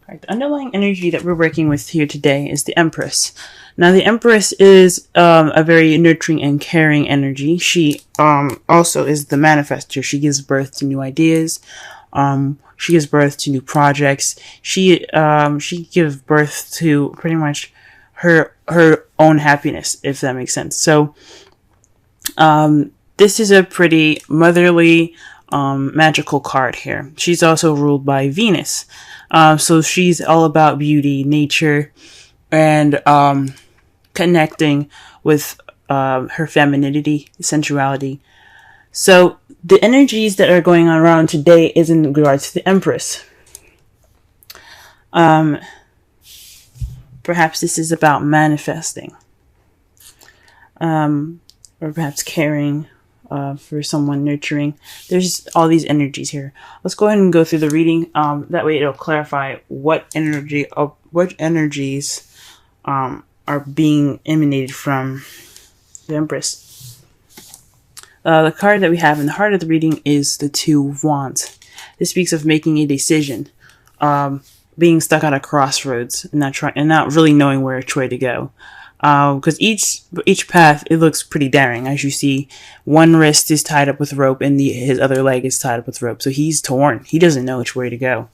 Right, the underlying energy that we're working with here today is the Empress. Now, the Empress is a very nurturing and caring energy. She also is the manifester. She gives birth to new ideas. She gives birth to new projects. She gives birth to pretty much her own happiness, if that makes sense. So, this is a pretty motherly, magical card here. She's also ruled by Venus. So she's all about beauty, nature, and connecting with her femininity, sensuality. So the energies that are going on around today is in regards to the Empress. Perhaps this is about manifesting, or perhaps caring for someone, nurturing. There's all these energies here. Let's go ahead and go through the reading. That way it'll clarify what energies are being emanated from the Empress. The card that we have in the heart of the reading is the Two of Wands. This speaks of making a decision, being stuck at a crossroads and not really knowing which way to go. Because each path, it looks pretty daring. As you see, one wrist is tied up with rope and his other leg is tied up with rope. So he's torn. He doesn't know which way to go.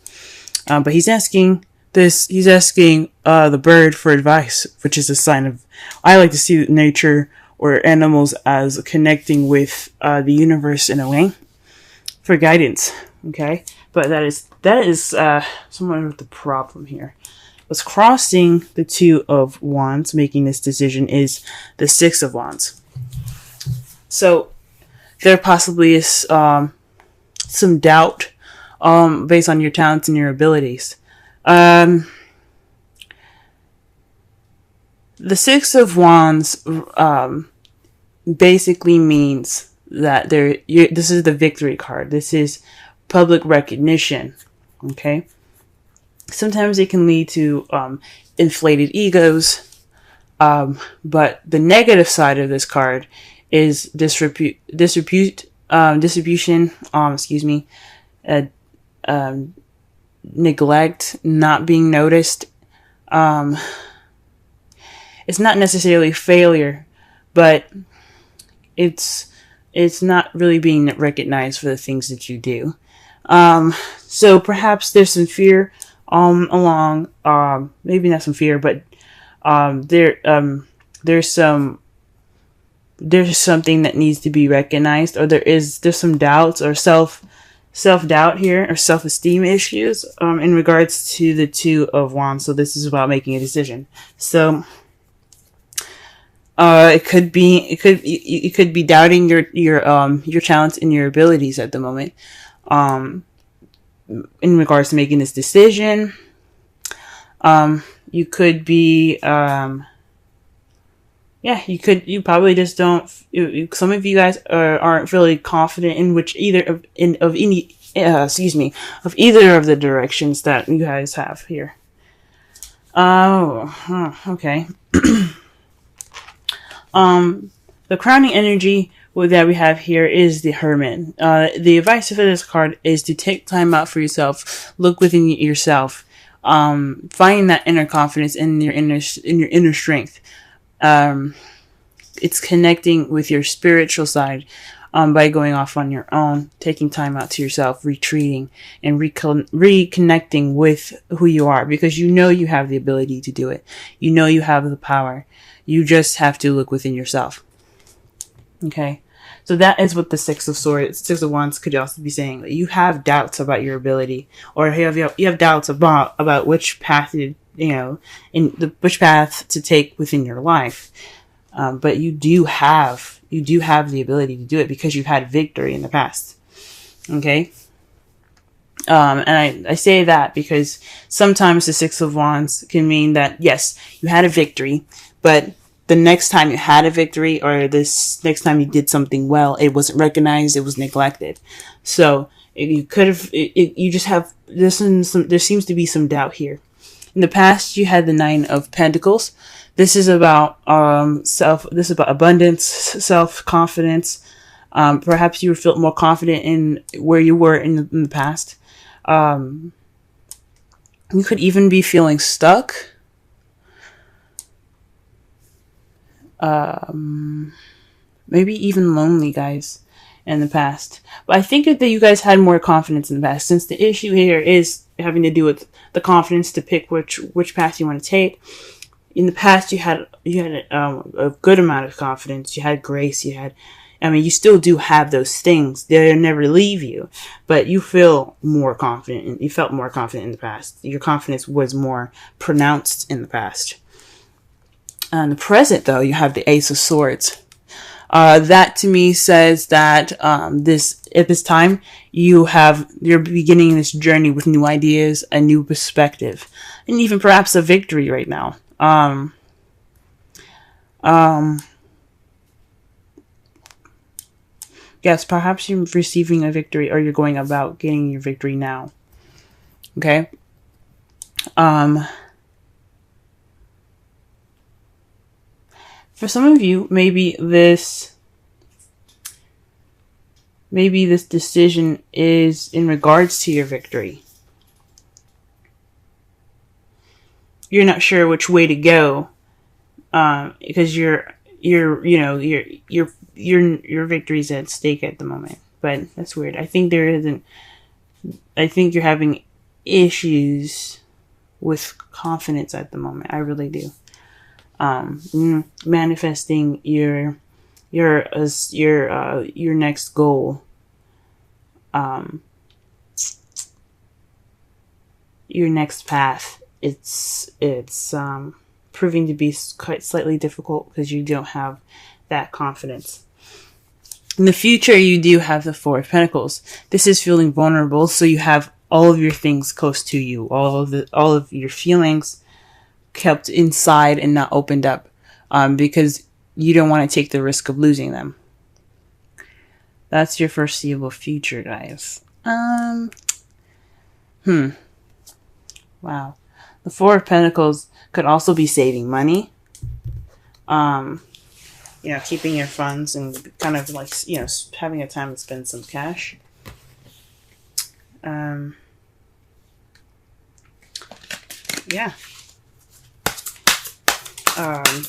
But he's asking the bird for advice, which is a sign of, I like to see nature or animals as connecting with the universe in a way for guidance. Okay. But that is somewhat of the problem here. What's crossing the Two of Wands, making this decision, is the Six of Wands. So there possibly is some doubt based on your talents and your abilities. The Six of Wands basically means that this is the victory card. This is public recognition. Okay. Sometimes it can lead to inflated egos, but the negative side of this card is distribution. Neglect, not being noticed. It's not necessarily failure, but it's not really being recognized for the things that you do. So perhaps there's some fear. Maybe not some fear, but there's something that needs to be recognized, or there's some doubts or self-doubt here, or self-esteem issues in regards to the Two of Wands. So this is about making a decision. So you could be doubting your talents and your abilities at the moment. In regards to making this decision, you could be, you probably just don't, some of you guys aren't really confident in either of either of the directions that you guys have here. Okay. The crowning energy that we have here is the Hermit. The advice for this card is to take time out for yourself, look within yourself, find that inner confidence in your inner strength. It's connecting with your spiritual side by going off on your own, taking time out to yourself, retreating, and reconnecting with who you are, because you know you have the ability to do it. You know you have the power. You just have to look within yourself. Okay, so that is what the Six of Wands could also be saying. That you have doubts about your ability, or you have doubts about which path which path to take within your life. But you do have the ability to do it because you've had victory in the past. Okay. And I say that because sometimes the Six of Wands can mean that, yes, you had a victory, but the next time you had a victory, or this next time you did something well, it wasn't recognized, it was neglected. So you could have, you just have, there seems to be some doubt here. In the past, you had the Nine of Pentacles. This is about, this is about abundance, self-confidence. Perhaps you felt more confident in where you were in the past. You could even be feeling stuck. Maybe even lonely, guys, in the past. But I think that you guys had more confidence in the past, since the issue here is having to do with the confidence to pick which path you want to take. In the past, you had a good amount of confidence. You had grace. You still do have those things. They'll never leave you, but you feel more confident. You felt more confident in the past. Your confidence was more pronounced in the past. In the present, though, you have the Ace of Swords. That to me says that at this time you're beginning this journey with new ideas, a new perspective, and even perhaps a victory right now. Yes, perhaps you're receiving a victory, or you're going about getting your victory now. Okay. For some of you, maybe this decision is in regards to your victory. You're not sure which way to go, because your victory's at stake at the moment. But that's weird. I think you're having issues with confidence at the moment. I really do. Manifesting your next goal, your next path. It's proving to be quite slightly difficult because you don't have that confidence. In the future, you do have the Four of Pentacles. This is feeling vulnerable, so you have all of your things close to you, all of your feelings kept inside and not opened up, because you don't want to take the risk of losing them. That's your foreseeable future, guys. Wow. The Four of Pentacles could also be saving money. Keeping your funds and kind of like, having a time to spend some cash. Yeah. I'm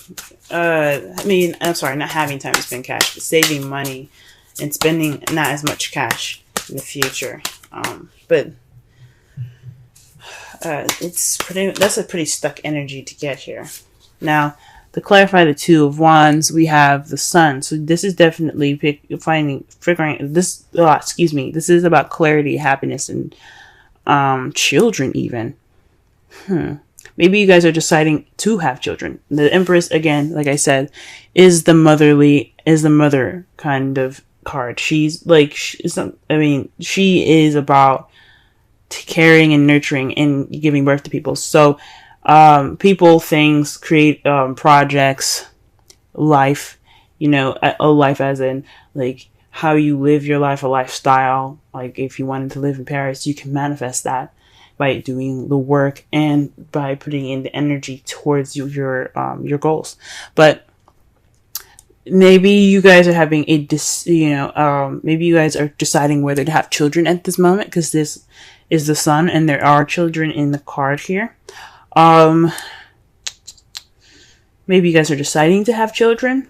sorry, not having time to spend cash, but saving money and spending not as much cash in the future. That's a pretty stuck energy to get here. Now, to clarify the Two of Wands, we have the Sun. So this is definitely figuring this. This is about clarity, happiness, and children even. Maybe you guys are deciding to have children. The Empress, again, like I said, is the mother kind of card. She is about caring and nurturing and giving birth to people. So, people, things, create, projects, life, a life as in, like, how you live your life, a lifestyle. Like, if you wanted to live in Paris, you can manifest that by doing the work and by putting in the energy towards your goals. But maybe you guys are having maybe you guys are deciding whether to have children at this moment, because this is the Sun and there are children in the card here. Maybe you guys are deciding to have children.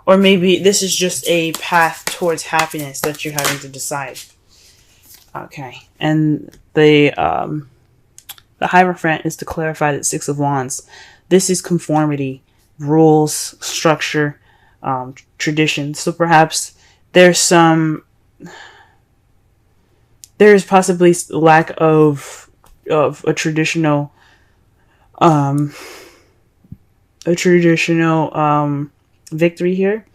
Or maybe this is just a path towards happiness that you're having to decide. Okay. And the Hierophant is to clarify that Six of Wands. This is conformity, rules, structure, tradition. So perhaps there's possibly lack of a traditional victory here.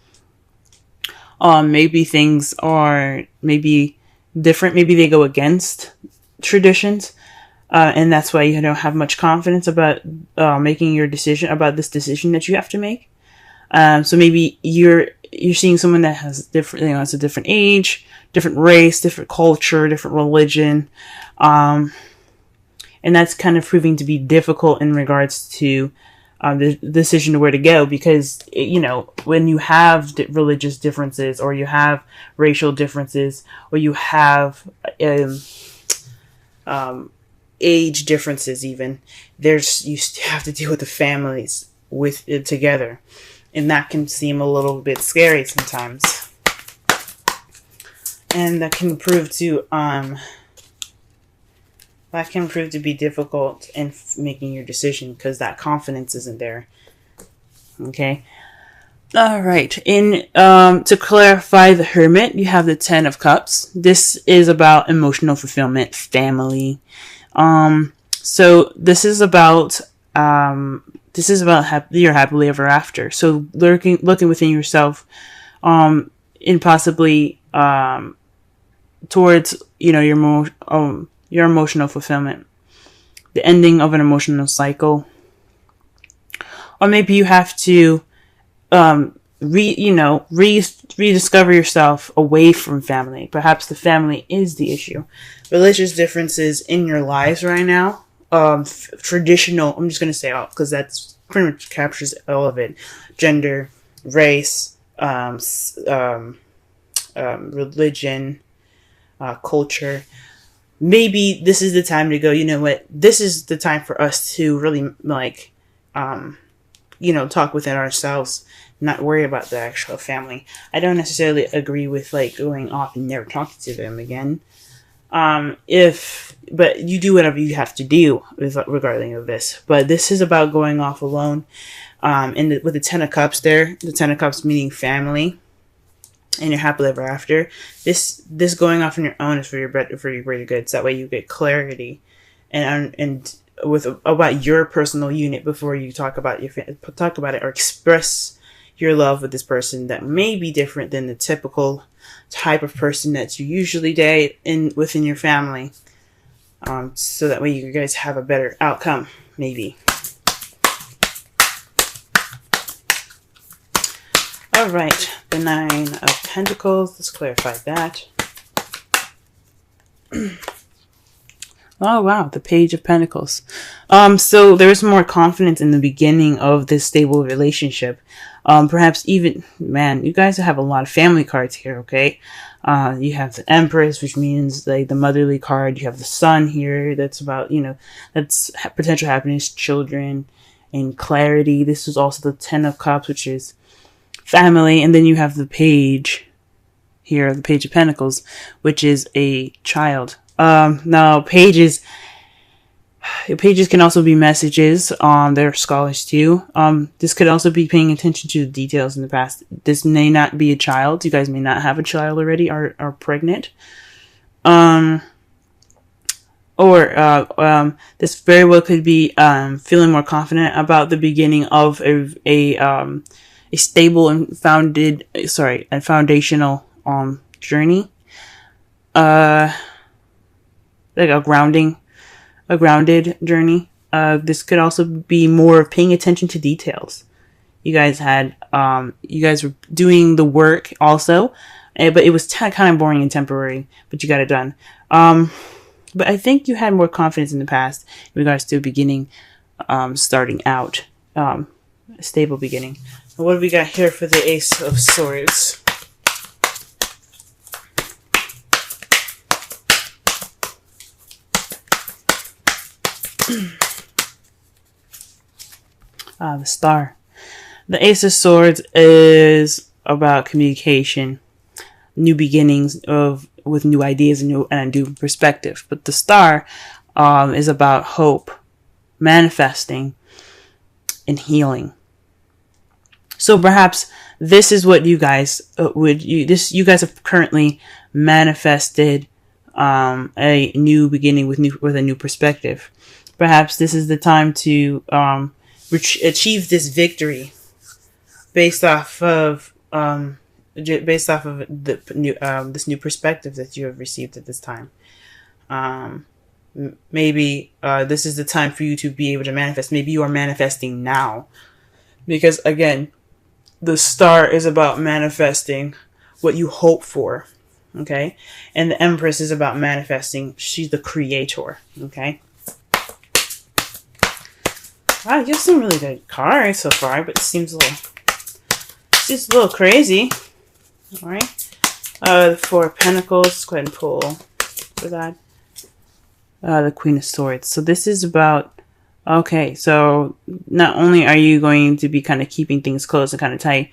Maybe things are different. Maybe they go against traditions, and that's why you don't have much confidence about making your decision about this decision that you have to make. So maybe you're seeing someone that has different, it's a different age, different race, different culture, different religion, and that's kind of proving to be difficult in regards to the decision of where to go, because when you have religious differences, or you have racial differences, or you have age differences even. You have to deal with the families with it together. And that can seem a little bit scary sometimes. And that can prove to be difficult in making your decision because that confidence isn't there. Okay. All right. To clarify the Hermit, you have the 10 of Cups. This is about emotional fulfillment, family. So this is about your happily ever after. So looking within yourself, and possibly towards your emotional fulfillment, the ending of an emotional cycle, or maybe you have to rediscover yourself away from family. Perhaps the family is the issue. Religious differences in your lives right now. Traditional, I'm just going to say all, because that's pretty much captures all of it. Gender, race, religion, culture. Maybe this is the time to go, you know what, this is the time for us to really talk within ourselves, not worry about the actual family. I don't necessarily agree with going off and never talking to them again. But you do whatever you have to do regarding of this. But this is about going off alone. With the 10 of Cups there, the 10 of Cups meaning family, and you're happily ever after. This going off on your own is for your greater good. So that way you get clarity and about your personal unit before you talk about it or express your love with this person that may be different than the typical type of person that you usually date within your family. So that way you guys have a better outcome, maybe. All right, the 9 of Pentacles. Let's clarify that. Oh, wow, the Page of Pentacles. So there's more confidence in the beginning of this stable relationship. Perhaps even, man, you guys have a lot of family cards here, okay? You have the Empress, which means the motherly card. You have the Sun here. That's about, that's potential happiness, children, and clarity. This is also the 10 of Cups, which is family. And then you have the Page here, the Page of Pentacles, which is a child. Now pages can also be messages. They're scholars too. This could also be paying attention to the details in the past. This may not be a child. You guys may not have a child already or are pregnant. This very well could be feeling more confident about the beginning of a stable and foundational journey. Like a grounded journey. This could also be more of paying attention to details. You guys were doing the work also, but it was kind of boring and temporary, but you got it done. But I think you had more confidence in the past in regards to beginning, starting out, a stable beginning. What do we got here for the Ace of Swords? The Star. The Ace of Swords is about communication, new beginnings with new ideas and a new perspective. But the Star is about hope, manifesting, and healing. So perhaps this is what you guys you guys have currently manifested a new beginning with a new perspective. Perhaps this is the time to achieve this victory based off of the new this new perspective that you have received at this time. Maybe this is the time for you to be able to manifest. Maybe you are manifesting now, because again, the Star is about manifesting what you hope for. Okay, and the Empress is about manifesting. She's the creator. Okay. Wow, you have some really good cards so far, but it seems a little crazy. All right. The 4 of Pentacles. Let's go ahead and pull for that. The Queen of Swords. So this is about, okay, so not only are you going to be kind of keeping things close and kind of tight,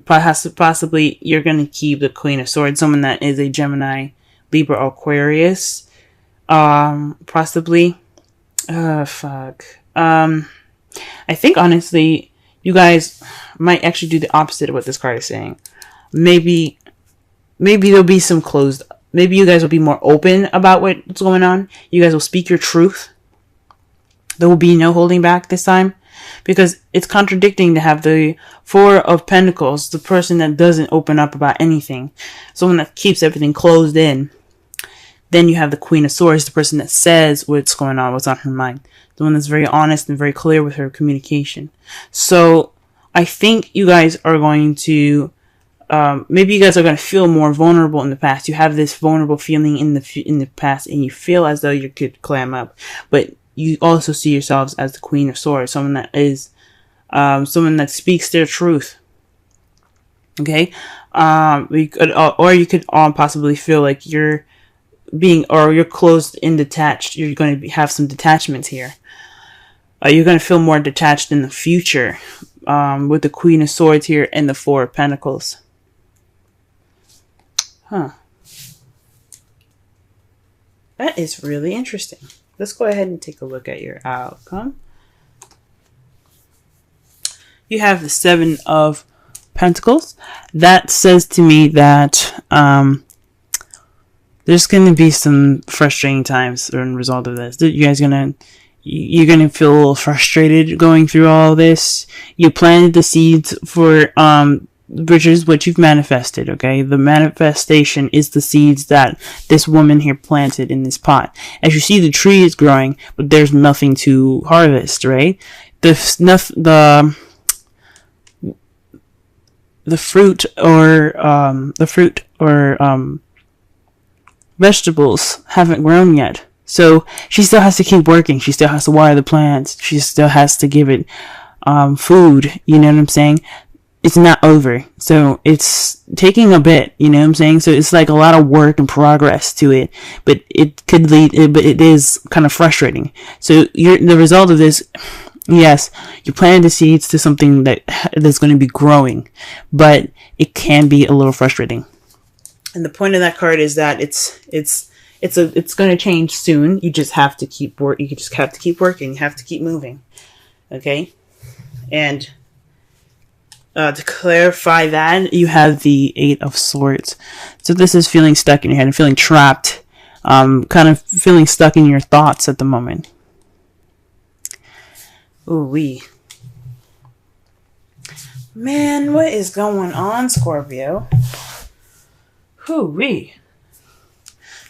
possibly you're going to keep the Queen of Swords, someone that is a Gemini, Libra, Aquarius, possibly, I think honestly, you guys might actually do the opposite of what this card is saying. Maybe there'll be some closed. Maybe you guys will be more open about what's going on. You guys will speak your truth. There will be no holding back this time, because it's contradicting to have the Four of Pentacles, the person that doesn't open up about anything, someone that keeps everything closed in. Then you have the Queen of Swords, the person that says what's going on, what's on her mind. The one that's very honest and very clear with her communication. So I think you guys are going to, maybe you guys are going to feel more vulnerable in the past. You have this vulnerable feeling in the past, and you feel as though you could clam up. But you also see yourselves as the Queen of Swords, someone that is, someone that speaks their truth. Okay? Or you could possibly feel like you're closed and detached. You're going to have some detachments here. You're going to feel more detached in the future, with the Queen of Swords here and the Four of Pentacles. Huh. That is really interesting. Let's go ahead and take a look at your outcome. You have the Seven of Pentacles. That says to me that there's going to be some frustrating times as a result of this. You're going to feel a little frustrated going through all this. You planted the seeds for, which is what you've manifested, okay? The manifestation is the seeds that this woman here planted in this pot. As you see, the tree is growing, but there's nothing to harvest, right? The fruit or vegetables haven't grown yet. So she still has to keep working. She still has to water the plants. She still has to give it food. You know what I'm saying? It's not over. So it's taking a bit, you know what I'm saying? So it's like a lot of work and progress to it, but but it is kind of frustrating. So the result of this, yes, you planted the seeds to something that's going to be growing, but it can be a little frustrating. And the point of that card is that it's going to change soon. You just have to keep working. You just have to keep working. You have to keep moving. Okay? And to clarify that, you have the Eight of Swords. So this is feeling stuck in your head and feeling trapped. Kind of feeling stuck in your thoughts at the moment. Ooh-wee. Man, what is going on, Scorpio? Hoo-wee.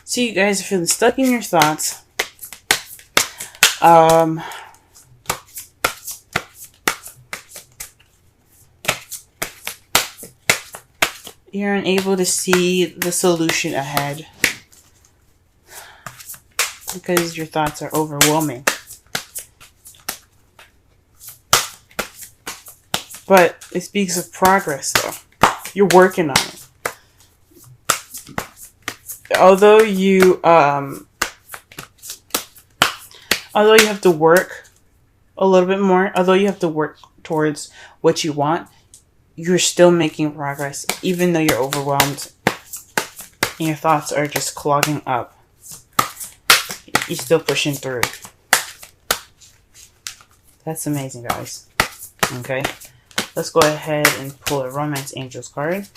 So you guys are feeling stuck in your thoughts. You're unable to see the solution ahead because your thoughts are overwhelming. But it speaks of progress, though. You're working on it. Although you have to work a little bit more, although you have to work towards what you want, you're still making progress, even though you're overwhelmed and your thoughts are just clogging up. You're still pushing through. That's amazing, guys. Okay, let's go ahead and pull a Romance Angels card.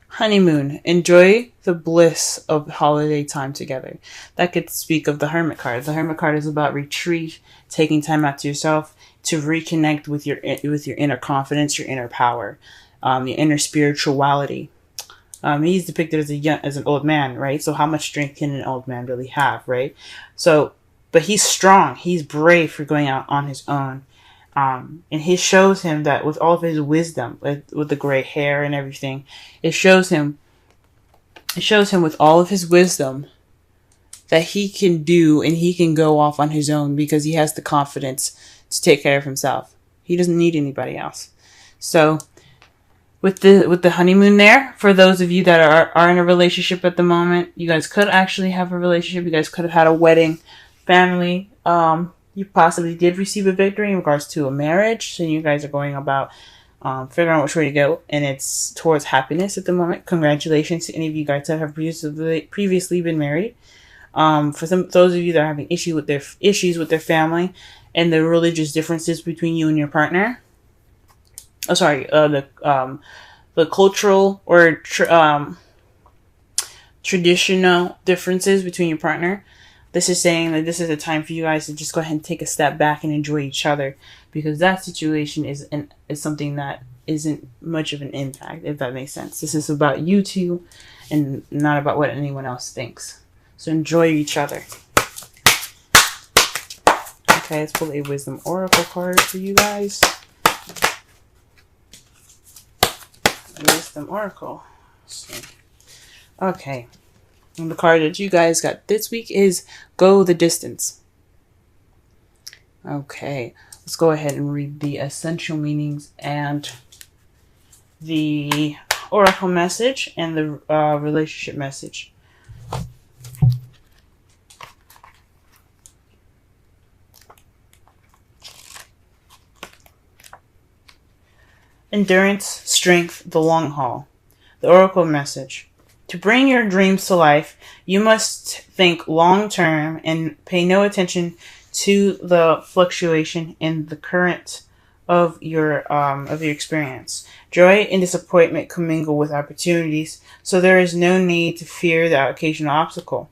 Honeymoon. Enjoy the bliss of holiday time together. That could speak of the Hermit card. The Hermit card is about retreat, taking time out to yourself to reconnect with your inner confidence, your inner power, your inner spirituality. He's depicted as an old man, right? So how much strength can an old man really have, right? So, but he's strong. He's brave for going out on his own. And he shows him that with all of his wisdom, with the gray hair and everything, it shows him with all of his wisdom that he can do and he can go off on his own because he has the confidence to take care of himself. He doesn't need anybody else. So with the honeymoon there, for those of you that are in a relationship at the moment, you guys could actually have a relationship. You guys could have had a wedding, family. You possibly did receive a victory in regards to a marriage. So you guys are going about figuring out which way to go, and it's towards happiness at the moment. Congratulations to any of you guys that have previously been married. For those of you that are having issues with their family and the religious differences between you and your partner. Oh, sorry, the cultural or traditional differences between your partner. This is saying that this is a time for you guys to just go ahead and take a step back and enjoy each other, because that situation is something that isn't much of an impact, if that makes sense. This is about you two and not about what anyone else thinks. So enjoy each other. Okay, let's pull a Wisdom Oracle card for you guys. Wisdom Oracle. Okay. And the card that you guys got this week is Go the Distance. Okay. Let's go ahead and read the essential meanings and the oracle message and the relationship message. Endurance, strength, the long haul. The oracle message. To bring your dreams to life, you must think long term and pay no attention to the fluctuation in the current of your experience. Joy and disappointment commingle with opportunities, so there is no need to fear the occasional obstacle.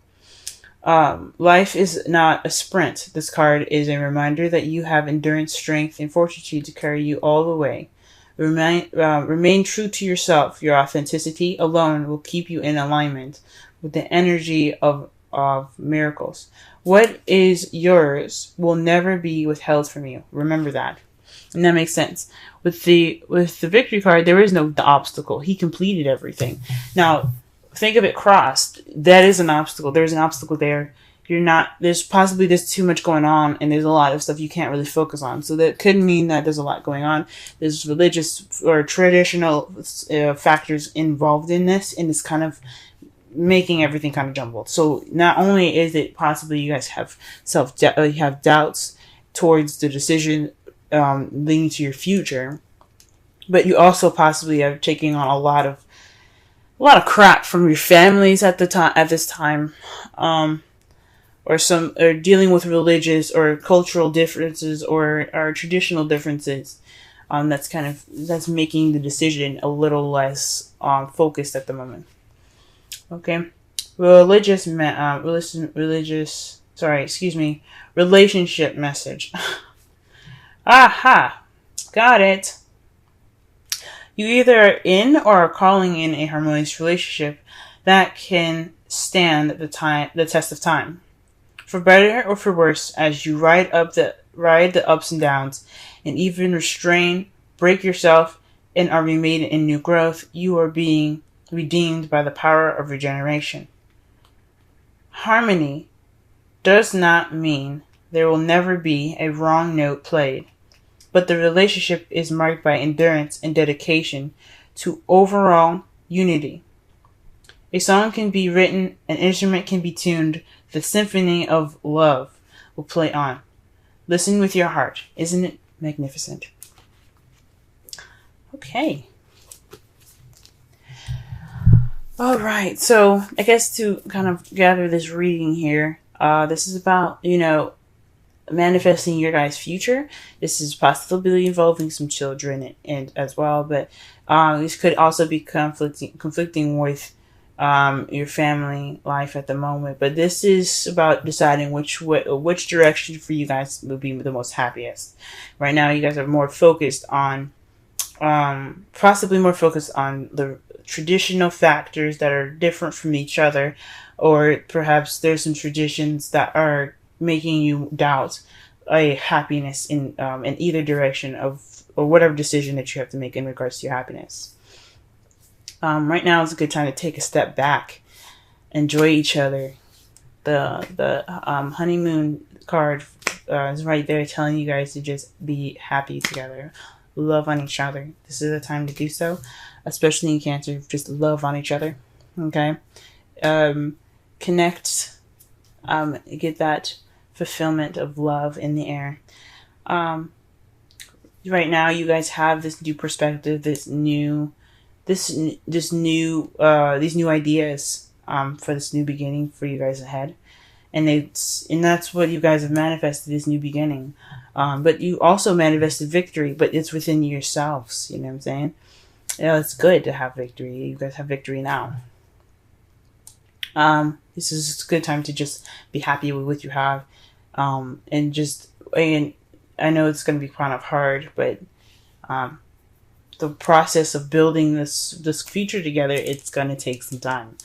Life is not a sprint. This card is a reminder that you have endurance, strength, and fortitude to carry you all the way. Remain true to yourself. Your authenticity alone will keep you in alignment with the energy of miracles. What is yours will never be withheld from you. Remember that. And that makes sense. With the victory card, there is no obstacle. He completed everything. Now, think of it crossed. That is an obstacle. There's an obstacle there. There's too much going on, and there's a lot of stuff you can't really focus on. So that could mean that there's a lot going on. There's religious or traditional factors involved in this, and it's kind of making everything kind of jumbled. So not only is it possibly you guys have you have doubts towards the decision leading to your future, but you also possibly are taking on a lot of crap from your families at this time. Or dealing with religious or cultural differences or traditional differences, that's making the decision a little less focused at the moment. Okay, relationship message. Aha, got it. You either are in or are calling in a harmonious relationship that can stand the test of time. For better or for worse, as you ride the ups and downs, and even break yourself, and are remade in new growth, you are being redeemed by the power of regeneration. Harmony does not mean there will never be a wrong note played, but the relationship is marked by endurance and dedication to overall unity. A song can be written, an instrument can be tuned, the symphony of love will play on. Listen with your heart. Isn't it magnificent? Okay. All right. So I guess to kind of gather this reading here, this is about, manifesting your guys' future. This is possibly involving some children and as well, but this could also be conflicting with your family life at the moment. But this is about deciding which direction for you guys will be the most happiest. Right now, you guys are more focused on, possibly more focused on the traditional factors that are different from each other, or perhaps there's some traditions that are making you doubt a happiness in either direction or whatever decision that you have to make in regards to your happiness. Right now is a good time to take a step back, enjoy each other. The honeymoon card is right there telling you guys to just be happy together. love on each other. This is a time to do so, especially in Cancer. Just love on each other. Okay. Connect. Get that fulfillment of love in the air. Right now, you guys have this new perspective, these new ideas for this new beginning for you guys ahead, and that's what you guys have manifested, this new beginning. But you also manifested victory, but it's within yourselves. You know what I'm saying? It's good to have victory. You guys have victory now. This is a good time to just be happy with what you have, and I know it's going to be kind of hard, but the process of building this future together, it's going to take some time.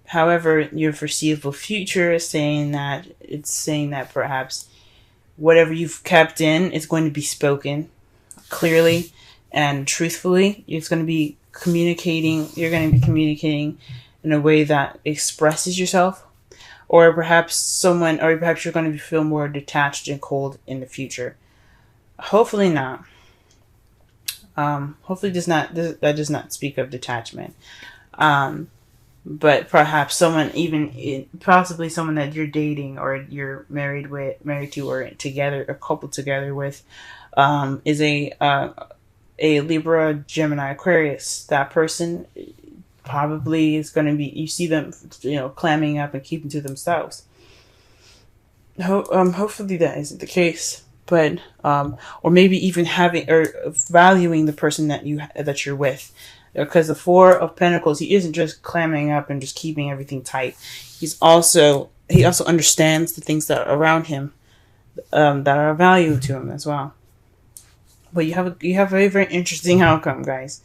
However, your foreseeable future is saying that perhaps whatever you've kept in is going to be spoken clearly and truthfully. It's going to be communicating. You're going to be communicating in a way that expresses yourself. Or perhaps you're going to feel more detached and cold in the future. Hopefully not. Hopefully that does not speak of detachment. But perhaps possibly someone that you're dating or you're married to or together, a couple together with, is a Libra, Gemini, Aquarius. That person probably is going to be, you see them, clamming up and keeping to themselves. Hopefully that isn't the case, but or maybe even having or valuing the person that you're with, because the Four of Pentacles, he isn't just clamming up and just keeping everything tight. He also understands the things that are around him, that are of value to him as well. But you have a very, very interesting outcome, guys.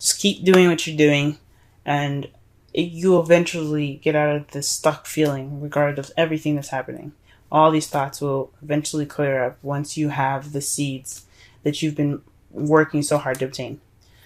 Just keep doing what you're doing, and you'll eventually get out of this stuck feeling regardless of everything that's happening. All these thoughts will eventually clear up once you have the seeds that you've been working so hard to obtain.